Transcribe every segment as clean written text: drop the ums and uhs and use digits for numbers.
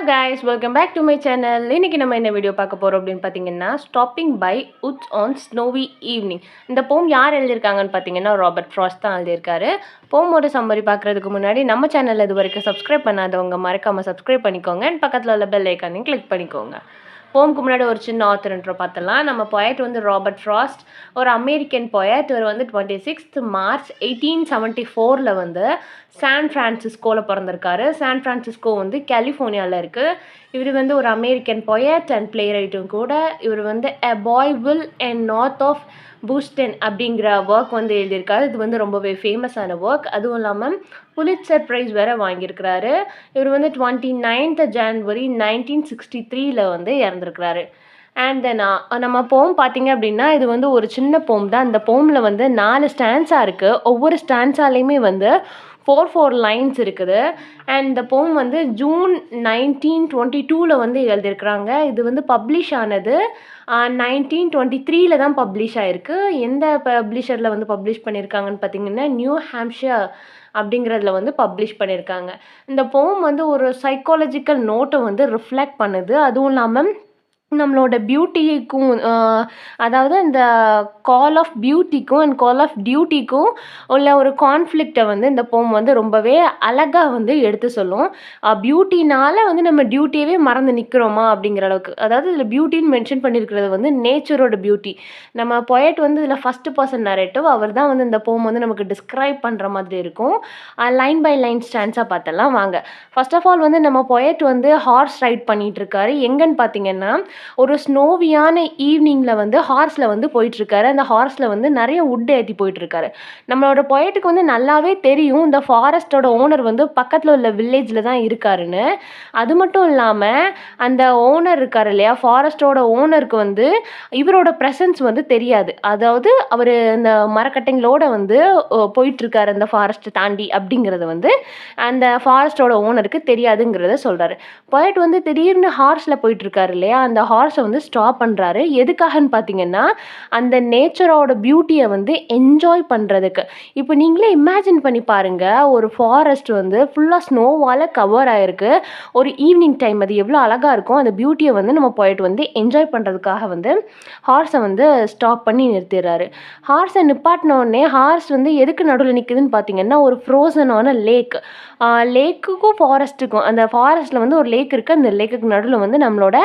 guys, welcome back to my channel. இன்னைக்கு நம்ம என்ன வீடியோ பார்க்க போறோம் அப்படின்னு பார்த்தீங்கன்னா stopping by woods on snowy evening. இந்த போம் யார் எழுதியிருக்காங்கன்னு பார்த்தீங்கன்னா ராபர்ட் ஃப்ராஸ்ட் தான் எழுதியிருக்காரு. போமோட சம்மரி பார்க்குறதுக்கு முன்னாடி நம்ம சேனல் இது வரைக்கும் சப்ஸ்கிரைப் பண்ணாதவங்க மறக்காமல் சப்ஸ்கிரைப் பண்ணிக்கோங்க அண்ட் பக்கத்தில் உள்ள பெல் ஐக்கானையும் கிளிக் பண்ணிக்கோங்க. போமுக்கு முன்னாடி ஒரு சின்ன ஆத்தர் இன்ட்ரோ பார்த்தலாம். நம்ம பொயட் வந்து ராபர்ட் ஃப்ராஸ்ட், ஒரு அமெரிக்கன் பொயட். இவர் வந்து 26 மார்ச் 1874 வந்து சான் ஃப்ரான்சிஸ்கோவில் பிறந்திருக்காரு. சான் ஃப்ரான்சிஸ்கோ வந்து கலிஃபோர்னியாவில் இருக்குது. இவர் வந்து ஒரு அமெரிக்கன் பொயட் அண்ட் பிளே ரைட்டும் கூட. இவர் வந்து எ பாய் வில் அண்ட் நார்த் ஆஃப் பூஸ்டன் அப்படிங்கிற ஒர்க் வந்து எழுதியிருக்காரு. இது வந்து ரொம்பவே ஃபேமஸான ஒர்க். அதுவும் இல்லாமல் புலிட்சர் ப்ரைஸ் வேறு வாங்கியிருக்கிறாரு. இவர் வந்து 29th ஜான்வரி 1963 வந்து இறந்துருக்கிறாரு. அண்ட் தென் நம்ம போம் பார்த்தீங்க அப்படின்னா இது வந்து ஒரு சின்ன போம் தான். இந்த போமில் வந்து 4 ஸ்டான்ஸா இருக்குது. ஒவ்வொரு ஸ்டான்ஸாலேயுமே வந்து 4 லைன்ஸ் இருக்குது. அண்ட் இந்த போம் வந்து ஜூன் 1922 வந்து எழுதியிருக்கிறாங்க. இது வந்து பப்ளிஷ் ஆனது 1923 தான் பப்ளிஷ் ஆகிருக்கு. எந்த பப்ளிஷரில் வந்து பப்ளிஷ் பண்ணியிருக்காங்கன்னு பார்த்தீங்கன்னா நியூ ஹாம்ப்ஷயர் அப்படிங்கிறதுல வந்து பப்ளிஷ் பண்ணியிருக்காங்க. இந்த போம் வந்து ஒரு சைக்காலஜிக்கல் நோட்டை வந்து ரிஃப்ளெக்ட் பண்ணுது. அதுவும் இல்லாமல் நம்மளோட பியூட்டிக்கும் அதாவது இந்த கால் ஆஃப் பியூட்டிக்கும் அண்ட் கால் ஆஃப் டியூட்டிக்கும் உள்ள ஒரு கான்ஃப்ளிக்டை வந்து இந்த போம் வந்து ரொம்பவே அழகாக வந்து எடுத்து சொல்லும். பியூட்டினால் வந்து நம்ம டியூட்டியவே மறந்து நிற்கிறோமா அப்படிங்கிற அளவுக்கு. அதாவது இதில் பியூட்டின்னு மென்ஷன் பண்ணியிருக்கிறது வந்து நேச்சரோட பியூட்டி. நம்ம பொயட் வந்து இதில் ஃபஸ்ட்டு பர்சன் நரேட்டிவ். அவர் தான் வந்து இந்த போம் வந்து நமக்கு டிஸ்கிரைப் பண்ணுற மாதிரி இருக்கும். லைன் பை லைன் ஸ்டான்ஸாக பார்த்தலாம் வாங்க. ஃபர்ஸ்ட் ஆஃப் ஆல் வந்து நம்ம பொயட் வந்து ஹார்ஸ் ரைட் பண்ணிகிட்ருக்காரு. எங்கன்னு பார்த்தீங்கன்னா ஒரு ஸ்னோவியான ஈவினிங்கில் வந்து ஹார்ஸில் வந்து போயிட்டுருக்காரு. அந்த ஹார்ஸில் வந்து நிறைய உட் ஏற்றி போயிட்டுருக்காரு. நம்மளோட பொயட்டுக்கு வந்து நல்லாவே தெரியும் இந்த ஃபாரஸ்ட்டோட ஓனர் வந்து பக்கத்தில் உள்ள வில்லேஜில் தான் இருக்காருன்னு. அது மட்டும் இல்லாமல் அந்த ஓனர் இருக்கார் இல்லையா, ஃபாரஸ்ட்டோட ஓனருக்கு வந்து இவரோட ப்ரெசன்ஸ் வந்து தெரியாது. அதாவது அவர் இந்த மரக்கட்டைங்களோட வந்து போயிட்டுருக்காரு அந்த ஃபாரஸ்ட்டை தாண்டி அப்படிங்கிறது வந்து அந்த ஃபாரஸ்ட்டோட ஓனருக்கு தெரியாதுங்கிறத சொல்கிறாரு. பொயட் வந்து திடீர்னு ஹார்ஸில் போயிட்டுருக்காரு இல்லையா, அந்த ஹார்ஸை வந்து ஸ்டாப் பண்ணுறாரு. எதுக்காகன்னு பார்த்தீங்கன்னா அந்த நேச்சரோட பியூட்டியை வந்து என்ஜாய் பண்ணுறதுக்கு. இப்போ நீங்களே இமேஜின் பண்ணி பாருங்கள், ஒரு ஃபாரஸ்ட் வந்து ஃபுல்லாக ஸ்னோவால் கவர் ஆகிருக்கு. ஒரு ஈவினிங் டைம் அது எவ்வளோ அழகாக இருக்கும். அந்த பியூட்டியை வந்து நம்ம பொயட் வந்து என்ஜாய் பண்ணுறதுக்காக வந்து ஹார்ஸை வந்து ஸ்டாப் பண்ணி நிறுத்திடுறாரு. ஹார்ஸை நிப்பாட்டினோடனே ஹார்ஸ் வந்து எதுக்கு நடுவில் நிற்குதுன்னு பார்த்தீங்கன்னா ஒரு ஃப்ரோசனான லேக். லேக்குக்கும் ஃபாரஸ்ட்டுக்கும், அந்த ஃபாரஸ்ட்டில் வந்து ஒரு லேக் இருக்குது. அந்த லேக்குக்கு நடுவில் வந்து நம்மளோட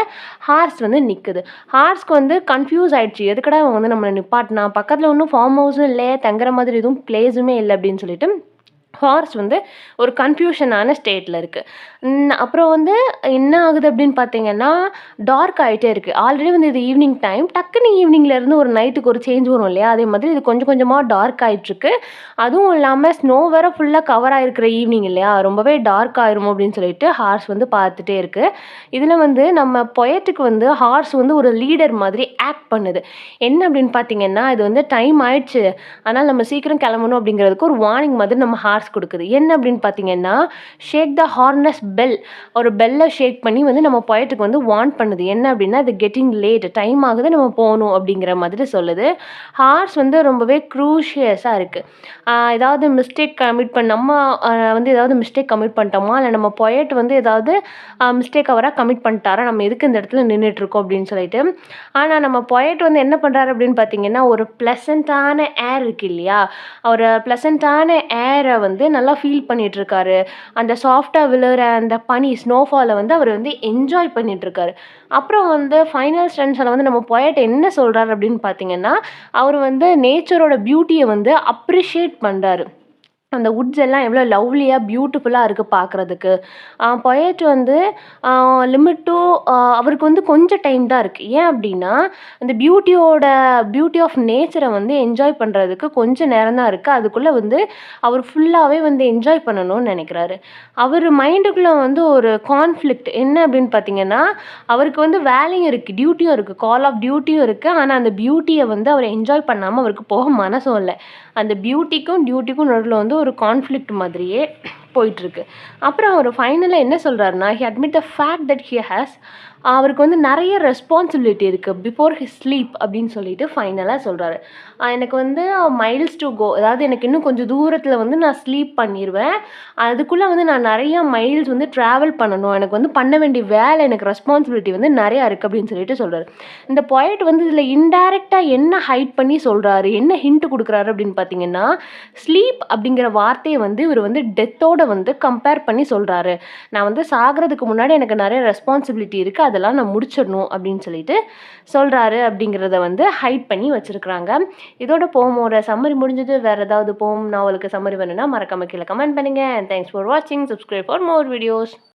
ஹார்ஸ் வந்து நிற்குது. ஹார்ஸ்க்கு வந்து கன்ஃபியூஸ் ஆகிடுச்சு, எதுக்கடா அவங்க வந்து நம்மளை நிப்பாட்டினா, பக்கத்தில் ஒன்றும் ஃபார்ம் ஹவுஸும் இல்லை, தங்குற மாதிரி எதுவும் பிளேஸுமே இல்லை அப்படின்னு சொல்லிட்டு ஹார்ஸ் வந்து ஒரு கன்ஃபியூஷனான ஸ்டேட்டில் இருக்குது. அப்புறம் வந்து என்ன ஆகுது அப்படின்னு பார்த்தீங்கன்னா டார்க் ஆகிட்டே இருக்குது. ஆல்ரெடி வந்து இது ஈவினிங் டைம், டக்குன்னு ஈவினிங்லேருந்து ஒரு நைட்டுக்கு ஒரு சேஞ்ச் வரும் இல்லையா, அதே மாதிரி இது கொஞ்சம் கொஞ்சமாக டார்க் ஆகிட்டுருக்கு. அதுவும் இல்லாமல் ஸ்னோ வேறு ஃபுல்லாக கவர் ஆகிருக்கிற ஈவினிங் இல்லையா, ரொம்பவே டார்க் ஆயிரும் அப்படின்னு சொல்லிட்டு ஹார்ஸ் வந்து பார்த்துட்டே இருக்குது. இதில் வந்து நம்ம பொயட்டுக்கு வந்து ஹார்ஸ் வந்து ஒரு லீடர் மாதிரி ஆக்ட் பண்ணுது. என்ன அப்படின்னு பார்த்தீங்கன்னா இது வந்து டைம் ஆயிடுச்சு, ஆனால் நம்ம சீக்கிரம் கிளம்பணும் அப்படிங்கிறதுக்கு ஒரு வார்னிங் மாதிரி நம்ம ஹார்ஸ் கொடுக்குது. என்ன அப்படின்னு பார்த்தீங்கன்னா ஷேக் த ஹார்னஸ் பெல், ஒரு பெல்லை ஷேக் பண்ணி வந்து நம்ம பொயட்டுக்கு வந்து வார்ன் பண்ணுது. என்ன அப்படின்னா இது கெட்டிங் லேட், டைம் ஆகுது, நம்ம போகணும் அப்படிங்கிற மாதிரி சொல்லுது. ஹார்ஸ் வந்து ரொம்பவே க்ரூஷியஸாக இருக்குது. ஏதாவது மிஸ்டேக் கமிட் நம்ம வந்து ஏதாவது மிஸ்டேக் கமிட் பண்ணிட்டோமா, இல்லை நம்ம பொயட் வந்து ஏதாவது மிஸ்டேக் அவராக கமிட் பண்ணிட்டாரா, நம்ம எதுக்கு இந்த இடத்துல நின்றுட்டுருக்கோம் அப்படின்னு சொல்லிட்டு. ஆனால் நம்ம பொயட் வந்து என்ன பண்ணுறாரு அப்படின்னு பார்த்தீங்கன்னா ஒரு ப்ளசண்ட்டான ஏர் இருக்குது இல்லையா, ஒரு ப்ளசண்ட்டான ஏரை வந்து நல்லா ஃபீல் பண்ணிகிட்ருக்காரு. அந்த சாஃப்டாக விழுற அந்த பனி ஸ்னோஃபாலை வந்து அவர் வந்து என்ஜாய் பண்ணிகிட்ருக்காரு. அப்புறம் வந்து ஃபைனல் ஸ்டன்ஸில் வந்து நம்ம பொயட் என்ன சொல்கிறார் அப்படின்னு பார்த்தீங்கன்னா அவர் வந்து நேச்சரோட பியூட்டியை வந்து அப்ரிஷியேட் பண்ணுறாரு. அந்த வுட்ஸ் எல்லாம் எவ்வளோ லவ்லியாக பியூட்டிஃபுல்லாக இருக்குது பார்க்குறதுக்கு. பொயட் வந்து லிமிட் டு அவருக்கு வந்து கொஞ்சம் டைம் தான் இருக்குது. ஏன் அப்படின்னா அந்த பியூட்டி ஆஃப் நேச்சரை வந்து என்ஜாய் பண்ணுறதுக்கு கொஞ்சம் நேரம் தான் இருக்குது. அதுக்குள்ளே வந்து அவர் ஃபுல்லாகவே வந்து என்ஜாய் பண்ணணும்னு நினைக்கிறாரு. அவர் மைண்டுக்குள்ளே வந்து ஒரு கான்ஃப்ளிக்ட் என்ன அப்படின்னு பார்த்தீங்கன்னா அவருக்கு வந்து வேலையும் இருக்குது, டியூட்டியும் இருக்குது, கால் ஆஃப் டியூட்டியும் இருக்குது. ஆனால் அந்த பியூட்டியை வந்து அவர் என்ஜாய் பண்ணாமல் அவருக்கு போக மனசும் இல்லை. அந்த பியூட்டிக்கும் டியூட்டிக்கும் நடுவில் வந்து ஒரு கான்ஃப்ளிக்ட் மாதிரியே போயிட்டுருக்கு. அப்புறம் அவர் ஃபைனலா என்ன சொல்றாருன்னா, he admit the fact that he has அவருக்கு வந்து நெறைய ரெஸ்பான்சிபிலிட்டி இருக்கு. பிஃபோர் ஹிஸ் ஸ்லீப் அப்படின்னு சொல்லிட்டு ஃபைனலா சொல்றாரு. எனக்கு வந்து மைல்ஸ் டூ கோ அதாவது எனக்கு இன்னும் கொஞ்சம் தூரத்தில வந்து நான் ஸ்லீப் பண்ணிருவேன். அதுக்குள்ள வந்து நான் நெறைய மைல்ஸ் வந்து ட்ராவல் பண்ணணும். எனக்கு வந்து பண்ண வேண்டிய வேலை எனக்கு ரெஸ்பான்சிபிலிட்டி வந்து நெறையா இருக்கு அப்படின்னு சொல்லிட்டு சொல்றாரு. இந்த பொயட் வந்து இதில இன்டைரக்ட்டா என்ன ஹைட் பண்ணி சொல்றாரு, என்ன ஹிண்ட் குடுக்குறாரு அப்படின்னு பார்த்தீங்கன்னா, ஸ்லீப் அப்படிங்கிற வார்த்தைய வந்து இவரு வந்து டெத்தோட வந்து கம்பேர் பண்ணி சொல்றாரு. நான் வந்து சாகுறதுக்கு முன்னாடி எனக்கு நெறைய ரெஸ்பான்சிபிலிட்டி இருக்கு. அதெல்லாம் நான் முடிச்சிடணும் அப்படின்னு சொல்லிட்டு சொல்றாரு அப்படிங்கிறத வந்து ஹைட் பண்ணி வச்சிருக்கிறாங்க. இதோட போமோட சம்மரி முடிஞ்சது. வேற ஏதாவது போம் நாவலுக்கு சம்மரி வேணும்னா மறக்காம கீழ கமெண்ட் பண்ணுங்க. அண்ட் தேங்க்ஸ் ஃபார் வாட்சிங். Subscribe for more videos.